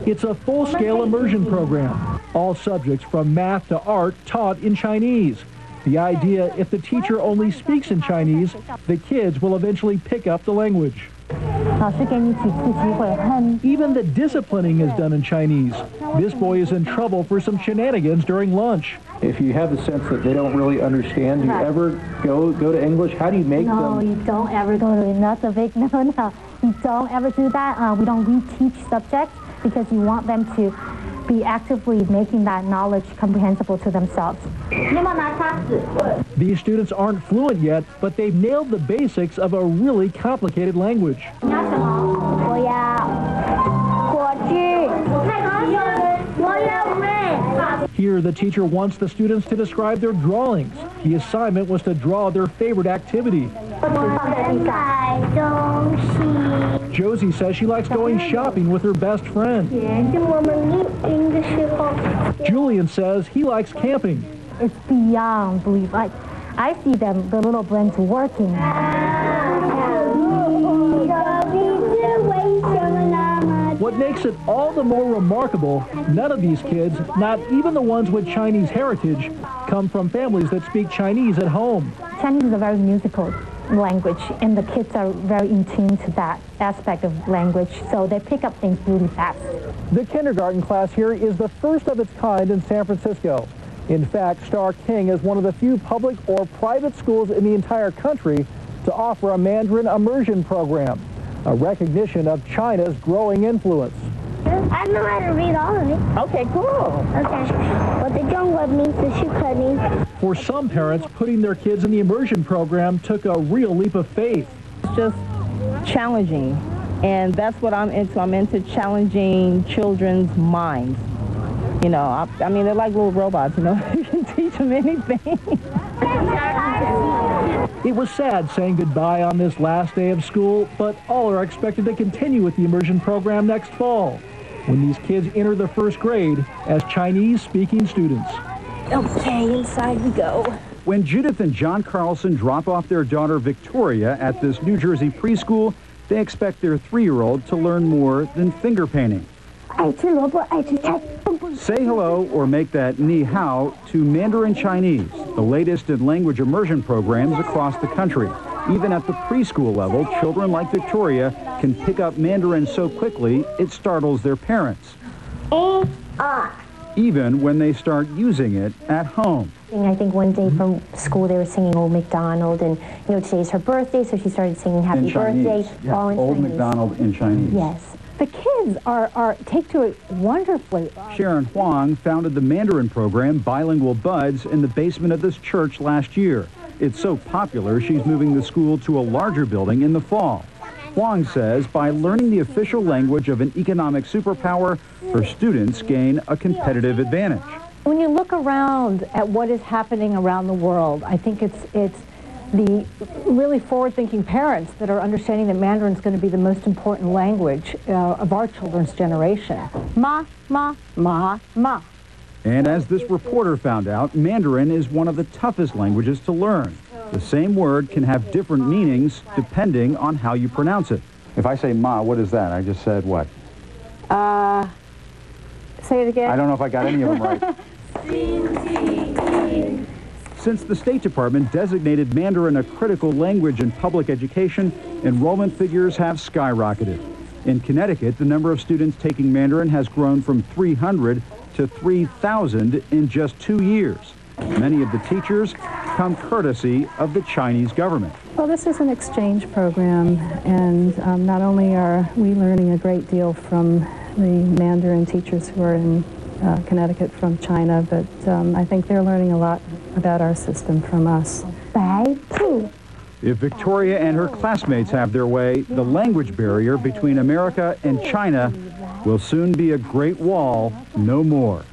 It's a full-scale immersion program. All subjects from math to art taught in Chinese. The idea, if the teacher only speaks in Chinese, the kids will eventually pick up the language. Even the disciplining is done in Chinese. This boy is in trouble for some shenanigans during lunch. If you have the sense that they don't really understand, do you ever go to English? How do you make them? No, you don't ever go to it. That's a big no. You don't ever do that. We don't reteach subjects because you want them to be actively making that knowledge comprehensible to themselves. These students aren't fluent yet, but they've nailed the basics of a really complicated language. Here, the teacher wants the students to describe their drawings. The assignment was to draw their favorite activity. Josie says she likes going shopping with her best friend. Julian says he likes camping. It's beyond belief. I see them, the little brains working. What makes it all the more remarkable, none of these kids, not even the ones with Chinese heritage, come from families that speak Chinese at home. Chinese is a very musical language, and the kids are very in tune to that aspect of language, so they pick up things really fast. The kindergarten class here is the first of its kind in San Francisco. In fact, Star King is one of the few public or private schools in the entire country to offer a Mandarin immersion program, a recognition of China's growing influence. I know how to read all of it. Okay, cool. Okay. What the Zhongguo means, the Shuke. For some parents, putting their kids in the immersion program took a real leap of faith. It's just challenging, and that's what I'm into. I'm into challenging children's minds. You know, I mean, they're like little robots, you know. You can teach them anything. It was sad saying goodbye on this last day of school, but all are expected to continue with the immersion program next fall, when these kids enter the first grade as Chinese-speaking students. Okay, inside we go. When Judith and John Carlson drop off their daughter Victoria at this New Jersey preschool, they expect their 3-year-old to learn more than finger painting. Say hello or make that ni hao to Mandarin Chinese, the latest in language immersion programs across the country. Even at the preschool level, children like Victoria can pick up Mandarin so quickly it startles their parents. Even when they start using it at home. I think one day from school they were singing Old MacDonald, and you know today's her birthday, so she started singing Happy Birthday. Yeah, all in Old Chinese. MacDonald in Chinese. Yes. The kids take to it wonderfully. Sharon Huang founded the Mandarin program, Bilingual Buds, in the basement of this church last year. It's so popular, she's moving the school to a larger building in the fall. Huang says by learning the official language of an economic superpower, her students gain a competitive advantage. When you look around at what is happening around the world, I think it's the really forward-thinking parents that are understanding that Mandarin is going to be the most important language of our children's generation. Ma, ma, ma, ma. And as this reporter found out, Mandarin is one of the toughest languages to learn. The same word can have different meanings depending on how you pronounce it. If I say ma, what is that? I just said what? Say it again. I don't know if I got any of them right. Since the State Department designated Mandarin a critical language in public education, enrollment figures have skyrocketed. In Connecticut, the number of students taking Mandarin has grown from 300 to 3,000 in just 2 years. Many of the teachers come courtesy of the Chinese government. Well, this is an exchange program, and not only are we learning a great deal from the Mandarin teachers who are in Connecticut from China, but I think they're learning a lot about our system from us. If Victoria and her classmates have their way, the language barrier between America and China will soon be a Great Wall no more.